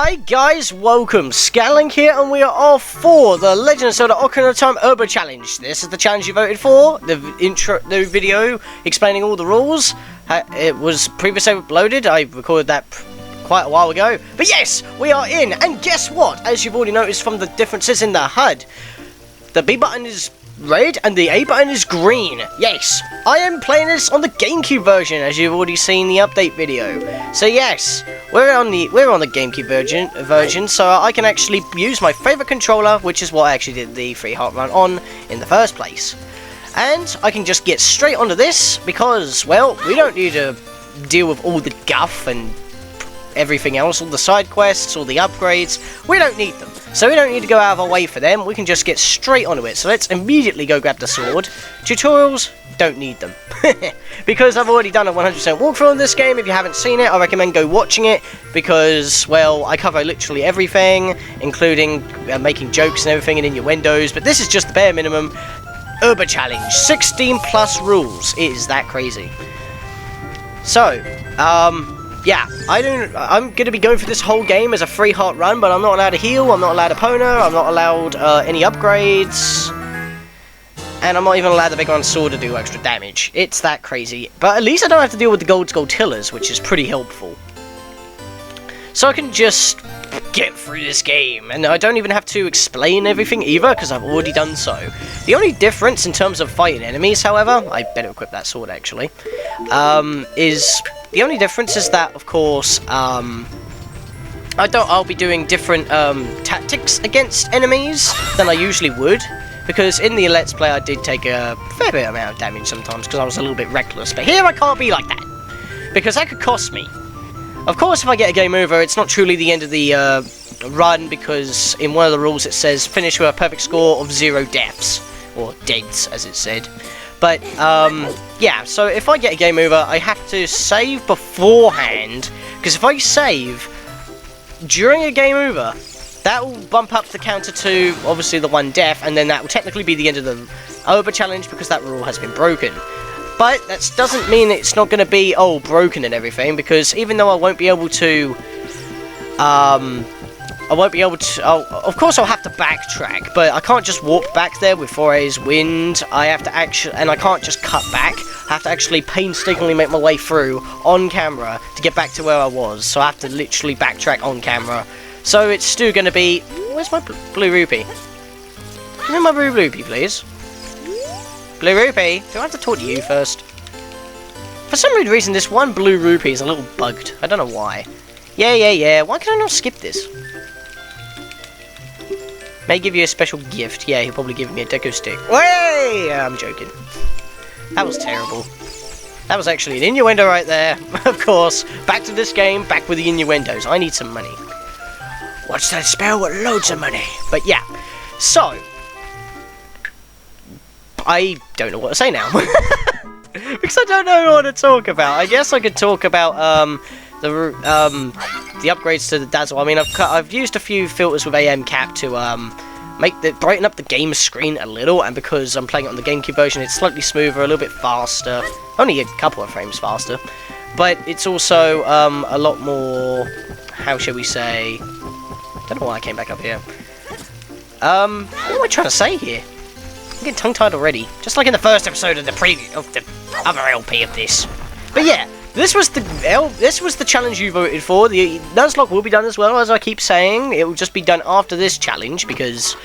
Hi guys, welcome, Scatlink here, and we are off for the Legend of Zelda Ocarina of Time Uber Challenge. This is the challenge you voted for, the video explaining all the rules. It was previously uploaded, I recorded that quite a while ago. But yes, we are in, and guess what? As you've already noticed from the differences in the HUD, the B button is red and the A button is green. Yes, I am playing this on the GameCube version, as you've already seen the update video. So yes, we're on the GameCube version, so I can actually use my favorite controller, which is what I actually did the free heart run on in the first place. And I can just get straight onto this because, well, we don't need to deal with all the guff and everything else, all the side quests, all the upgrades. We don't need them. So we don't need to go out of our way for them, we can just get straight onto it. So let's immediately go grab the sword. Tutorials, don't need them. Because I've already done a 100% walkthrough on this game. If you haven't seen it, I recommend go watching it. Because, well, I cover literally everything, including making jokes and everything and innuendos. But this is just the bare minimum. Uber Challenge, 16 plus rules. It is that crazy. So, yeah, I'm going to be going for this whole game as a free heart run, but I'm not allowed to heal, I'm not allowed Epona, I'm not allowed any upgrades, and I'm not even allowed the big one sword to do extra damage. It's that crazy. But at least I don't have to deal with the gold Skulltulas, which is pretty helpful. So I can just get through this game, and I don't even have to explain everything either, because I've already done so. The only difference in terms of fighting enemies, however, I better equip that sword actually, the only difference is that, of course, I'll be doing different tactics against enemies than I usually would, because in the Let's Play I did take a fair bit amount of damage sometimes because I was a little bit reckless, but here I can't be like that, because that could cost me. Of course, if I get a game over, it's not truly the end of the run, because in one of the rules it says finish with a perfect score of 0 deaths, or deads as it said. But, yeah, so if I get a game over, I have to save beforehand, because if I save during a game over, that will bump up the counter to, obviously, the 1 death, and then that will technically be the end of the Uber challenge, because that rule has been broken. But that doesn't mean it's not going to be, oh, broken and everything, because even though I won't be able to, of course I'll have to backtrack, but I can't just warp back there with 4A's wind. I have to actually, and I can't just cut back. I have to actually painstakingly make my way through on camera to get back to where I was. So I have to literally backtrack on camera. So it's still going to be, where's my blue rupee? Give me my blue rupee, please. Blue rupee, do I have to talk to you first? For some weird reason, this one blue rupee is a little bugged. I don't know why. Yeah. Why can I not skip this? May give you a special gift. Yeah, he'll probably give me a Deku Stick. Way! I'm joking. That was terrible. That was actually an innuendo right there. Of course. Back to this game, back with the innuendos. I need some money. What's that spell with loads of money? But yeah. So. I don't know what to say now. Because I don't know what to talk about. I guess I could talk about, the upgrades to the Dazzle. I mean, I've used a few filters with AM Cap to brighten up the game screen a little, and because I'm playing it on the GameCube version, it's slightly smoother, a little bit faster, only a couple of frames faster, but it's also a lot more, how shall we say, don't know why I came back up here. What am I trying to say here? I'm getting tongue-tied already, just like in the first episode of the other LP of this. But yeah. This was the challenge you voted for. The Nuzlocke will be done as well, as I keep saying. It will just be done after this challenge, because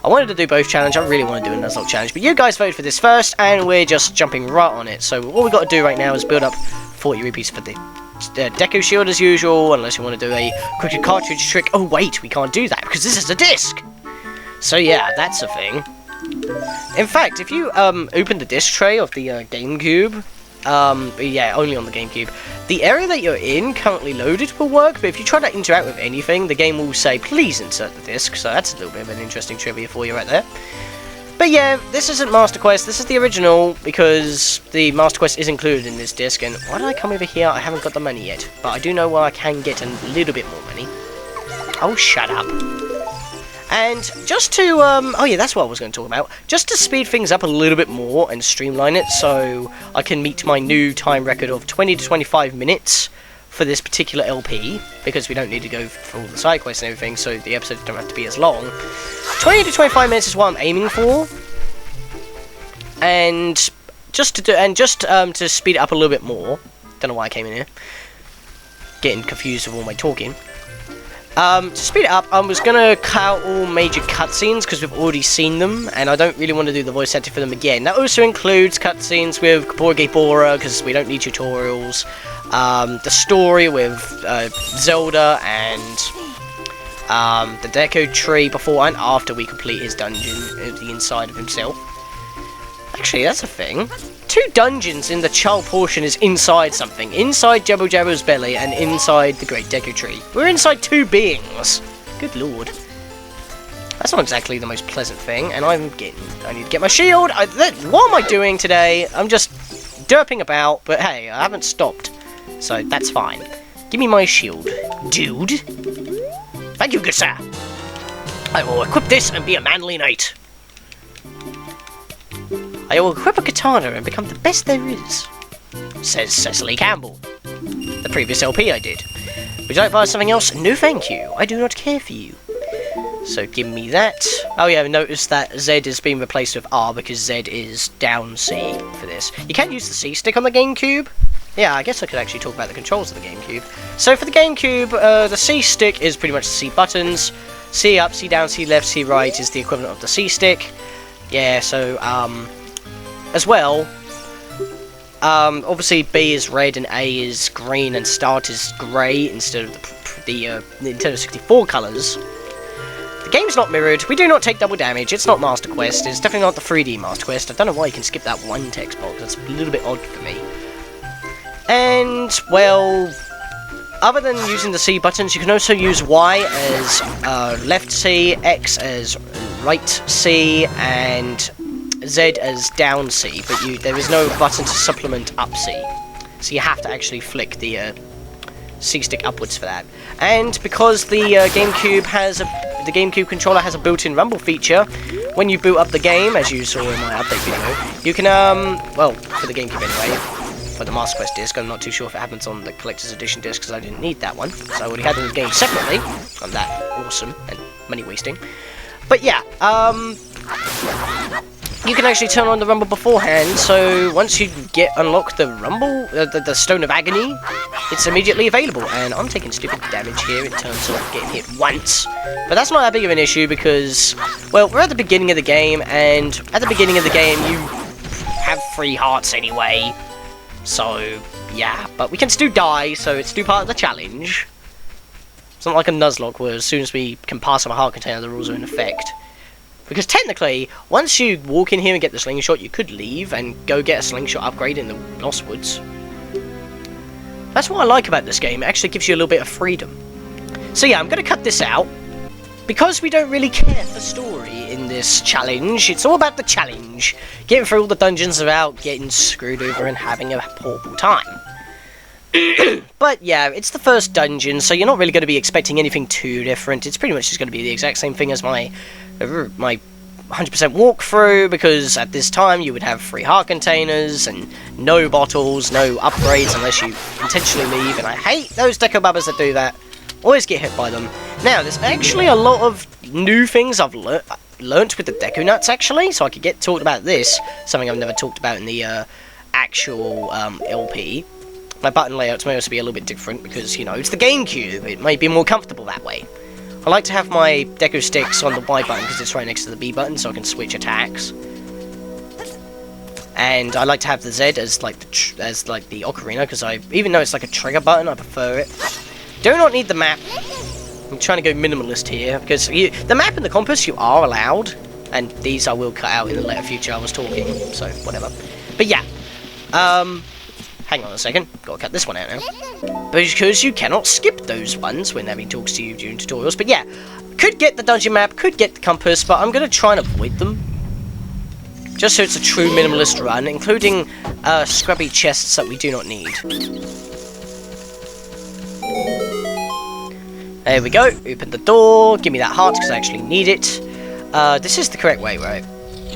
I wanted to do both challenges. I really want to do a Nuzlocke challenge, but you guys voted for this first, and we're just jumping right on it. So all we got to do right now is build up 40 rupees for the Deku Shield as usual, unless you want to do a quick cartridge trick. Oh wait, we can't do that, because this is a disc! So yeah, that's a thing. In fact, if you open the disc tray of the GameCube, yeah, only on the GameCube, the area that you're in currently loaded will work, but if you try to interact with anything, the game will say, please insert the disc, so that's a little bit of an interesting trivia for you right there. But yeah, this isn't Master Quest, this is the original, because the Master Quest is included in this disc, and why did I come over here? I haven't got the money yet, but I do know where I can get a little bit more money. Oh, shut up. And just to, oh yeah, that's what I was going to talk about. Just to speed things up a little bit more and streamline it so I can meet my new time record of 20 to 25 minutes for this particular LP, because we don't need to go for all the side quests and everything, so the episodes don't have to be as long. 20 to 25 minutes is what I'm aiming for, and just to speed it up a little bit more. Don't know why I came in here, getting confused with all my talking. To speed it up, I was gonna cut out all major cutscenes because we've already seen them, and I don't really want to do the voice acting for them again. That also includes cutscenes with Kokiri Forest because we don't need tutorials. The story with Zelda and the Deku Tree before and after we complete his dungeon at the inside of himself. Actually, that's a thing. 2 dungeons in the child portion is inside something. Inside Jabba Jabba's belly and inside the Great Deku Tree. We're inside 2 beings. Good lord. That's not exactly the most pleasant thing. And I need to get my shield. What am I doing today? I'm just derping about. But hey, I haven't stopped. So that's fine. Give me my shield, dude. Thank you, good sir. I will equip this and be a manly knight. I will equip a katana and become the best there is, says Cecily Campbell. The previous LP I did. Would you like to buy something else? No thank you, I do not care for you. So give me that. Oh yeah, notice that Z is being replaced with R because Z is down C for this. You can use the C stick on the GameCube. Yeah, I guess I could actually talk about the controls of the GameCube. So for the GameCube, the C stick is pretty much the C buttons. C up, C down, C left, C right is the equivalent of the C stick. Yeah, so as well, obviously B is red and A is green and start is grey instead of the Nintendo 64 colours. The game's not mirrored, we do not take double damage, it's not Master Quest, it's definitely not the 3D Master Quest. I don't know why you can skip that one text box, that's a little bit odd for me. And, well, other than using the C buttons, you can also use Y as left C, X as right C, and Z as down C, but there is no button to supplement up C. So you have to actually flick the C stick upwards for that. And because the GameCube controller has a built-in rumble feature, when you boot up the game, as you saw in my update video, you can well, for the GameCube anyway, for the Master Quest disc, I'm not too sure if it happens on the Collector's Edition disc because I didn't need that one, so I already had the game separately. I'm that awesome and money wasting. But yeah, you can actually turn on the rumble beforehand, so once you unlock the rumble, the Stone of Agony, it's immediately available, and I'm taking stupid damage here in terms of getting hit once, but that's not that big of an issue because, well, we're at the beginning of the game, and at the beginning of the game you have 3 hearts anyway, so yeah, but we can still die, so it's still part of the challenge. It's not like a Nuzlocke where as soon as we can pass on a heart container the rules are in effect. Because technically, once you walk in here and get the slingshot, you could leave and go get a slingshot upgrade in the Lost Woods. That's what I like about this game, it actually gives you a little bit of freedom. So yeah, I'm going to cut this out. Because we don't really care for story in this challenge, it's all about the challenge. Getting through all the dungeons without getting screwed over and having a horrible time. But yeah, it's the first dungeon, so you're not really going to be expecting anything too different. It's pretty much just going to be the exact same thing as my 100% walkthrough, because at this time you would have 3 heart containers and no bottles, no upgrades unless you intentionally leave, and I hate those Deku Bubbas that do that. Always get hit by them. Now, there's actually a lot of new things I've learnt with the Deku Nuts, actually, so I could get talked about this, something I've never talked about in the actual LP. My button layouts may also be a little bit different because, you know, it's the GameCube. It may be more comfortable that way. I like to have my Deku Sticks on the Y button because it's right next to the B button, so I can switch attacks. And I like to have the Z as like the Ocarina because even though it's like a trigger button, I prefer it. Do not need the map. I'm trying to go minimalist here because the map and the compass you are allowed, and these I will cut out in the later future. I was talking, so whatever. But yeah, hang on a second, gotta cut this one out now. Because you cannot skip those ones when having talks to you during tutorials. But yeah, could get the dungeon map, could get the compass, but I'm going to try and avoid them. Just so it's a true minimalist run, including scrubby chests that we do not need. There we go, open the door, give me that heart because I actually need it. This is the correct way, right?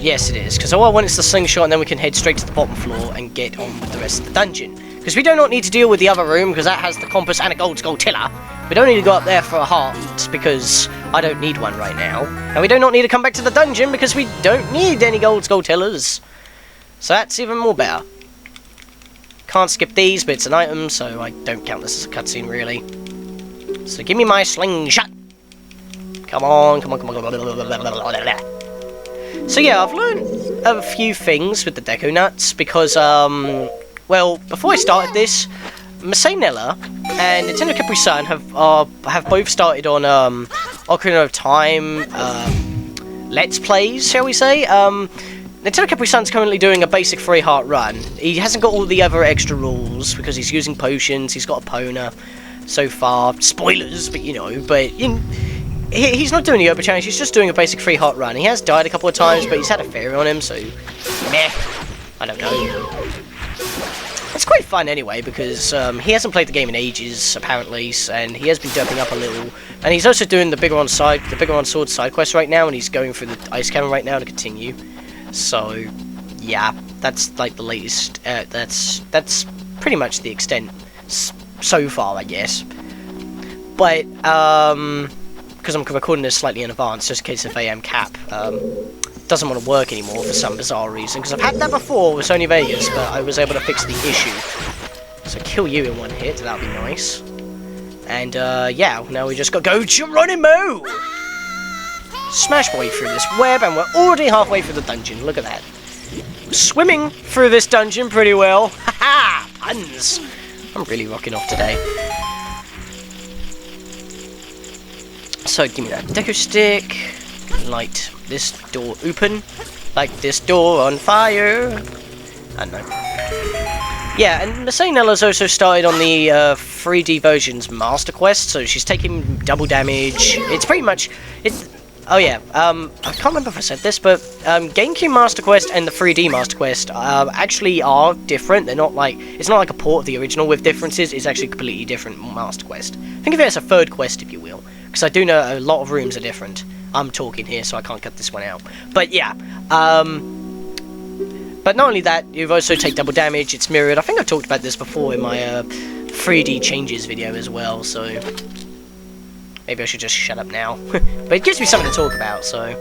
Yes, it is, because all I want is the slingshot and then we can head straight to the bottom floor and get on with the rest of the dungeon. Because Because we do not need to deal with the other room, because that has the compass and a gold skulltilla. We don't need to go up there for a heart, because I don't need one right now. And we do not need to come back to the dungeon, because we don't need any gold skulltillas. So that's even more better. Can't skip these, but it's an item, so I don't count this as a cutscene, really. So give me my slingshot. Come on, come on, come on. So yeah, I've learned a few things with the Deku Nuts, because, well, before I started this, Nella and Nintendo Capri-Sun have both started on Ocarina of Time Let's Plays, shall we say. Nintendo Capri-Sun's currently doing a basic 3-heart run. He hasn't got all the other extra rules because he's using potions. He's got a Pona so far. Spoilers, but you know. But he's not doing the Uber challenge. He's just doing a basic 3-heart run. He has died a couple of times, but he's had a fairy on him, so meh. I don't know. It's quite fun anyway, because he hasn't played the game in ages, apparently, and he has been doping up a little. And he's also doing the Bigger on Sword side quest right now, and he's going through the ice cavern right now to continue. So, yeah, that's like the latest. That's pretty much the extent so far, I guess. But because I'm recording this slightly in advance, just in case if AM Cap doesn't want to work anymore for some bizarre reason, because I've had that before with Sony Vegas, but I was able to fix the issue. So kill you in one hit, that'll be nice. And yeah, now we just got to go Geronimo! Smash my way through this web, and we're already halfway through the dungeon. Look at that. Swimming through this dungeon pretty well. Haha! Puns! I'm really rocking off today. So give me that Deku Stick. Light this door open. Like this door on fire. I don't know. Yeah, and Nella's also started on the 3D version's Master Quest, so she's taking double damage. It's pretty much... Oh yeah, I can't remember if I said this, but GameCube Master Quest and the 3D Master Quest actually are different. They're not like... It's not like a port of the original with differences. It's actually a completely different Master Quest. Think of it as a third quest, if you will. Because I do know a lot of rooms are different. I'm talking here, so I can't cut this one out. But yeah, but not only that, you also take double damage. It's mirrored. I think I've talked about this before in my 3D changes video as well, so maybe I should just shut up now. But it gives me something to talk about, so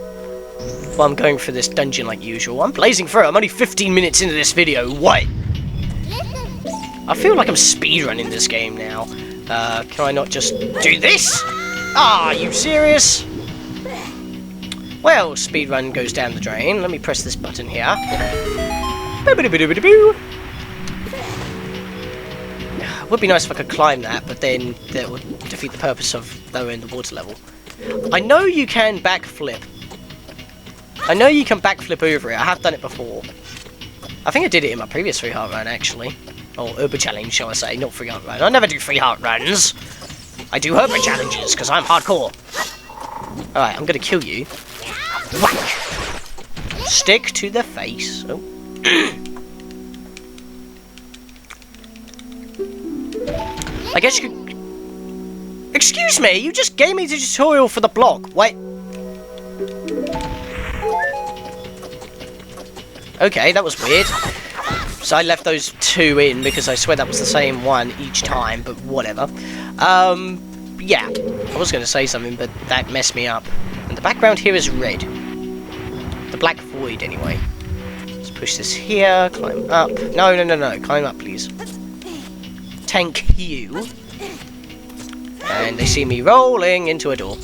while I'm going for this dungeon like usual. I'm blazing through it. I'm only 15 minutes into this video. What? I feel like I'm speedrunning this game now. Can I not just do this? Ah, are you serious? Well, speedrun goes down the drain. Let me press this button here. It would be nice if I could climb that, but then that would defeat the purpose of lowering the water level. I know you can backflip. I know you can backflip over it. I have done it before. I think I did it in my previous 3-heart run, actually. Or Uber challenge, shall I say, not 3-heart run. I never do 3-heart runs. I do Uber challenges, because I'm hardcore. Alright, I'm going to kill you. Whack! Stick to the face. Oh. I guess you could... Excuse me, you just gave me the tutorial for the block. Wait. Okay, that was weird. So I left those two in because I swear that was the same one each time, but whatever. Yeah. I was going to say something, but that messed me up. And the background here is red. The black void, anyway. Let's push this here, climb up. No, climb up, please. Thank you. And they see me rolling into a door.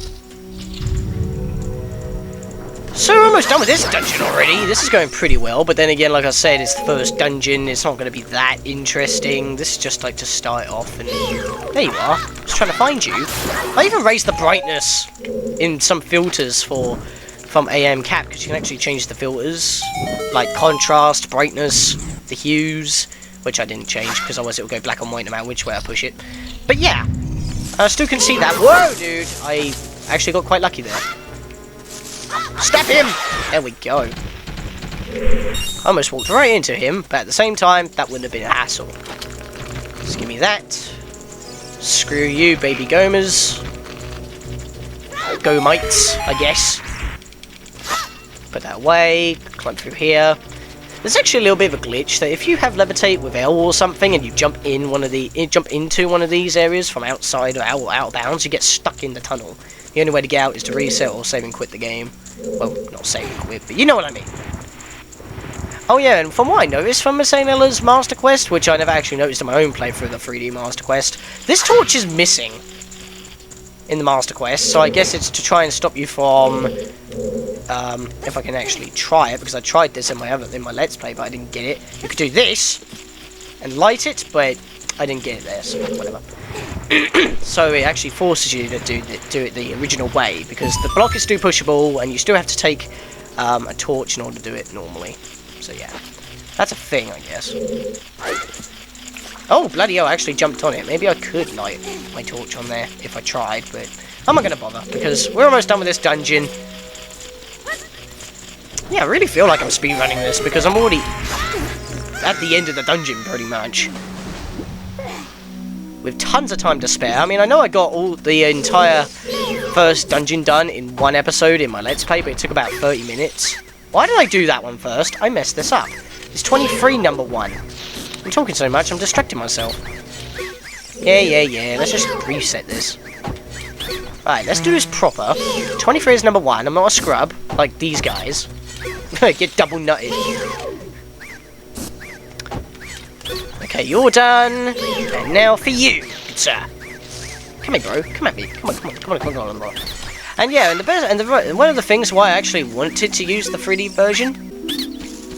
So we're almost done with this dungeon already. This is going pretty well, but then again, like I said, it's the first dungeon. It's not going to be that interesting. This is just like to start off, and there you are. I was trying to find you. I even raised the brightness in some filters from AM Cap, because you can actually change the filters, like contrast, brightness, the hues, which I didn't change because otherwise it will go black and white no matter which way I push it. But yeah, I still can see that. Whoa, dude! I actually got quite lucky there. Stab him! There we go. I almost walked right into him, but at the same time, that wouldn't have been a hassle. Just give me that. Screw you, baby Gomers. Gomites, I guess. Put that away. Climb through here. There's actually a little bit of a glitch that if you have levitate with L or something and you jump into one of these areas from outside or out of bounds, you get stuck in the tunnel. The only way to get out is to reset or save and quit the game. Well, not save and quit, but you know what I mean. Oh yeah, and from what I noticed from Masanella's Master Quest, which I never actually noticed in my own playthrough of the 3D Master Quest, this torch is missing in the Master Quest, so I guess it's to try and stop you from, if I can actually try it, because I tried this in my Let's Play, but I didn't get it. You could do this, and light it, but I didn't get it there, so whatever. So it actually forces you to do it the original way, because the block is still pushable, and you still have to take a torch in order to do it normally. So yeah, that's a thing, I guess. Oh, bloody hell, I actually jumped on it. Maybe I could light my torch on there if I tried, but I'm not going to bother, because we're almost done with this dungeon. Yeah, I really feel like I'm speedrunning this, because I'm already at the end of the dungeon, pretty much. With tons of time to spare. I mean, I know I got all the entire first dungeon done in one episode in my Let's Play, but it took about 30 minutes. Why did I do that one first? I messed this up. It's 23, number 1. I'm talking so much, I'm distracting myself. Yeah. Let's just reset this. Alright, let's do this proper. 23 is number 1. I'm not a scrub, like these guys. Get double nutted. Okay, you're done. And now for you, good sir. Come here, bro. Come at me. Come on, bro. And yeah, one of the things why I actually wanted to use the 3D version,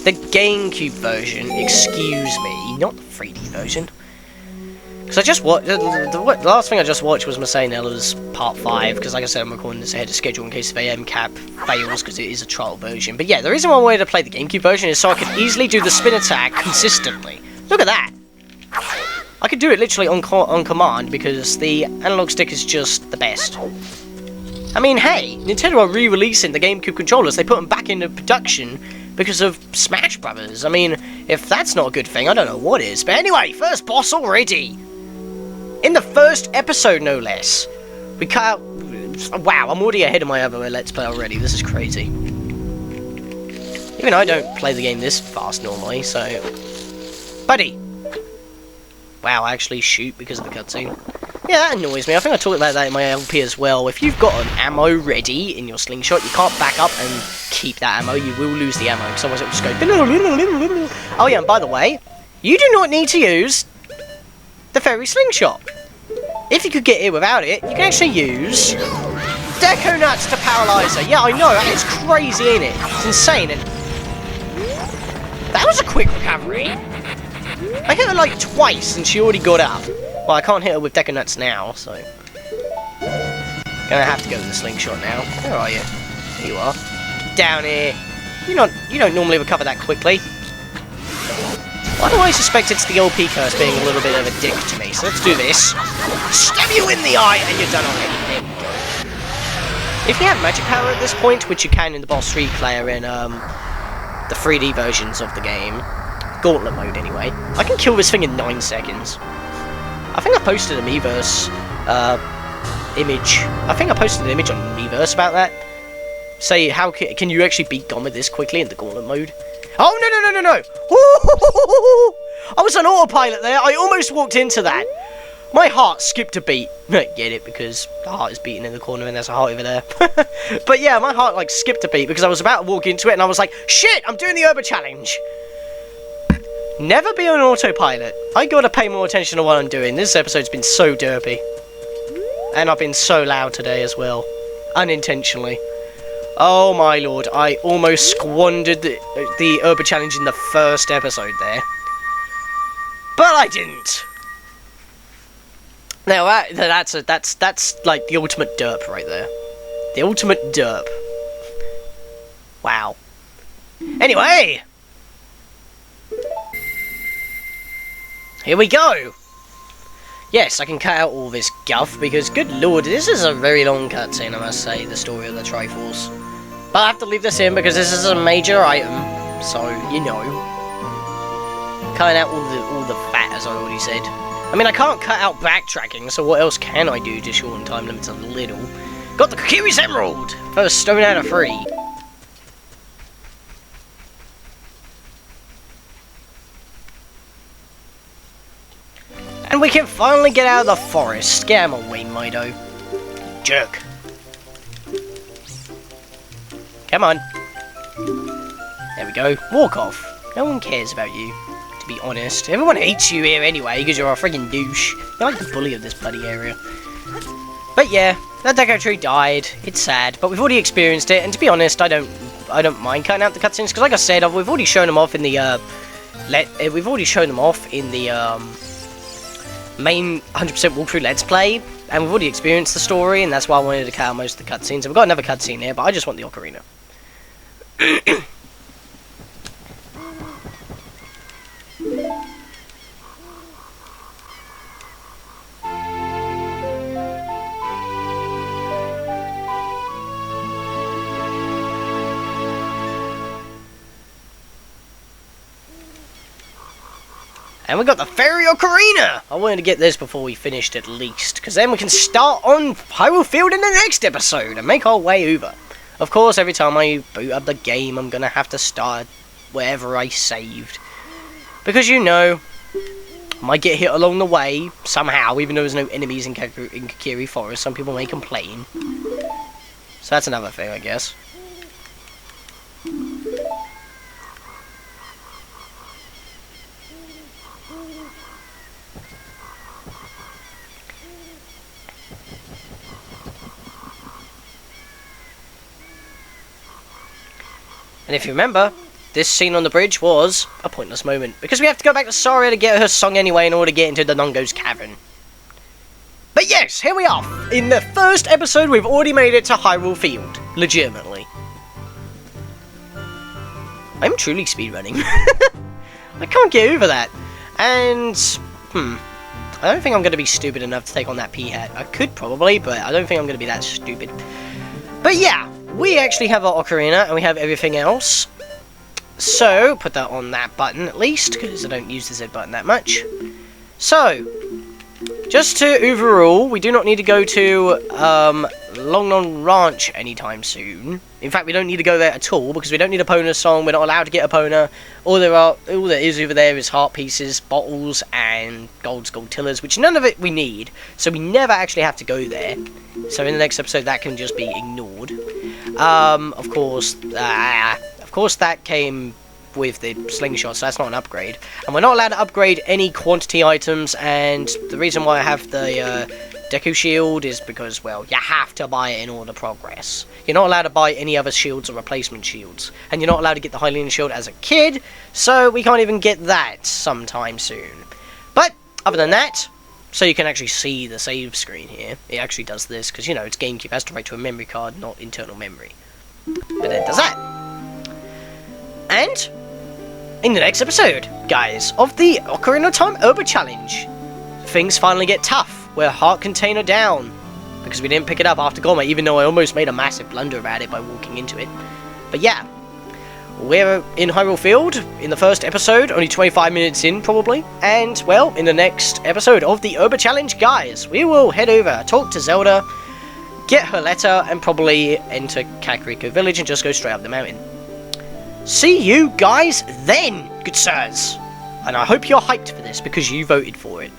the GameCube version, excuse me, not the 3D version. Because I just watched, the last thing I just watched was Masanella's Part 5, because like I said, I'm recording this ahead of schedule in case the MCAP fails, because it is a trial version. But yeah, the reason why I wanted to play the GameCube version is so I could easily do the spin attack consistently. Look at that! I could do it literally on command, because the analog stick is just the best. I mean, hey, Nintendo are re-releasing the GameCube controllers. They put them back into production because of Smash Brothers. I mean, if that's not a good thing, I don't know what is. But anyway, first boss already. In the first episode, no less. We cut out... Wow, I'm already ahead of my other Let's Play already. This is crazy. Even I don't play the game this fast normally, so... Buddy! Wow, I actually shoot because of the cutscene. Yeah, that annoys me. I think I talked about that in my LP as well. If you've got an ammo ready in your slingshot, you can't back up and keep that ammo. You will lose the ammo, because otherwise it will just go... Oh yeah, and by the way, you do not need to use the fairy slingshot. If you could get here without it, you can actually use Deku Nuts to paralyze her. Yeah, I know, that is crazy, ain't it? It's insane. And that was a quick recovery. I hit her like twice and she already got up. Well, I can't hit her with Deku Nuts now, so... Gonna have to go with the slingshot now. Where are you? There you are. Get down here. You don't normally recover that quickly. Why do I suspect it's the LP curse being a little bit of a dick to me? So let's do this. Stab you in the eye and you're done already. There we go. If you have magic power at this point, which you can in the boss 3 player in the 3D versions of the game, Gauntlet mode anyway, I can kill this thing in 9 seconds. I think I posted a Miiverse image. I think I posted an image on Miiverse about that. Say, how can you actually beat Gomma this quickly in the Gauntlet mode? Oh, no! I was on autopilot there. I almost walked into that. My heart skipped a beat. Get it, because the heart is beating in the corner and there's a heart over there. But yeah, my heart like skipped a beat because I was about to walk into it and I was like, shit, I'm doing the Uber challenge. Never be on autopilot. I gotta pay more attention to what I'm doing. This episode's been so derpy. And I've been so loud today as well. Unintentionally. Oh my lord, I almost squandered the Uber challenge in the first episode there. But I didn't. Now that's like the ultimate derp right there. The ultimate derp. Wow. Anyway! Here we go! Yes, I can cut out all this guff, because good lord, this is a very long cutscene, I must say, the story of the Triforce. But I have to leave this in because this is a major item, so, you know. Cutting out all the fat, as I already said. I mean, I can't cut out backtracking, so what else can I do to shorten time limits a little? Got the Kokiri's Emerald! First stone out of 3. And we can finally get out of the forest. Get out of my way, Mido. Jerk. Come on. There we go. Walk off. No one cares about you, to be honest. Everyone hates you here anyway, because you're a friggin' douche. You're like the bully of this bloody area. But yeah, that Deku Tree died. It's sad, but we've already experienced it, and to be honest, I don't mind cutting out the cutscenes, because like I said, we've already shown them off in the, main 100% walkthrough Let's Play, and we've already experienced the story, and that's why I wanted to cut out most of the cutscenes. And we've got another cutscene here, but I just want the Ocarina. And we got the Fairy Ocarina! I wanted to get this before we finished at least, because then we can start on Hyrule Field in the next episode and make our way over. Of course, every time I boot up the game, I'm going to have to start wherever I saved. Because, you know, I might get hit along the way, somehow, even though there's no enemies in Kokiri Forest. Some people may complain. So that's another thing, I guess. And if you remember, this scene on the bridge was a pointless moment, because we have to go back to Saria to get her song anyway in order to get into the Nongo's cavern. But yes, here we are. In the first episode, we've already made it to Hyrule Field. Legitimately. I'm truly speedrunning. I can't get over that. And, I don't think I'm going to be stupid enough to take on that P-hat. I could probably, but I don't think I'm going to be that stupid. But yeah. We actually have our Ocarina, and we have everything else. So, put that on that button at least, because I don't use the Z button that much. So, just to overrule, we do not need to go to Long Ranch anytime soon. In fact, we don't need to go there at all, because we don't need a Epona song, we're not allowed to get Epona. All there is over there is heart pieces, bottles, and gold tillers, which none of it we need. So we never actually have to go there. So in the next episode, that can just be ignored. Of course, that came with the slingshot, so that's not an upgrade. And we're not allowed to upgrade any quantity items, and the reason why I have the Deku Shield is because, well, you have to buy it in order to progress. You're not allowed to buy any other shields or replacement shields. And you're not allowed to get the Hylian Shield as a kid, so we can't even get that sometime soon. But, other than that, so you can actually see the save screen here. It actually does this, because, you know, it's GameCube. It has to write to a memory card, not internal memory. But it does that. And, in the next episode, guys, of the Ocarina of Time Uber Challenge, things finally get tough. We're heart container down, because we didn't pick it up after Goma, even though I almost made a massive blunder about it by walking into it. But yeah, we're in Hyrule Field in the first episode, only 25 minutes in probably, and well, in the next episode of the Uber Challenge, guys, we will head over, talk to Zelda, get her letter, and probably enter Kakariko Village and just go straight up the mountain. See you guys then, good sirs, and I hope you're hyped for this because you voted for it.